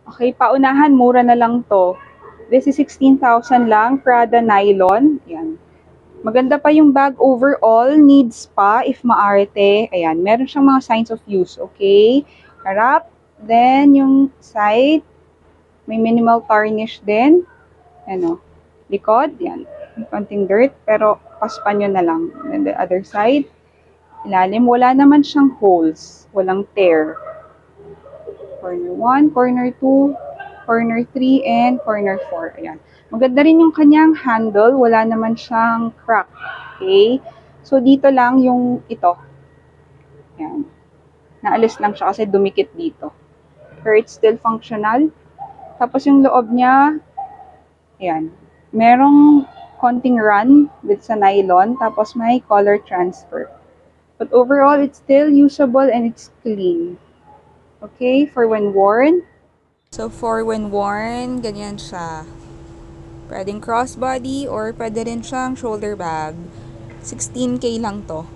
Okay, paunahan, mura na lang to. This is 16,000 lang, Prada nylon. Ayan. Maganda pa yung bag overall, needs pa if maarte. Ayan, meron siyang mga signs of use, okay? Harap, then yung side, may minimal tarnish din. Ano, likod, yan. May konting dirt, pero paspan nyo na lang. Then the other side, ilalim, wala naman siyang holes, walang tear. Corner 1, corner 2, corner 3, and corner 4. Ayan. Maganda rin yung kanyang handle. Wala naman siyang crack. Okay? So, dito lang yung ito. Ayan. Naalis lang siya kasi dumikit dito. Pero it's still functional. Tapos yung loob niya, ayan. Merong konting run with sa nylon. Tapos may color transfer. But overall, it's still usable and it's clean. Okay? For when worn. So, for when worn, ganyan siya. Pwedeng crossbody or pwede rin siyang shoulder bag. 16K lang to.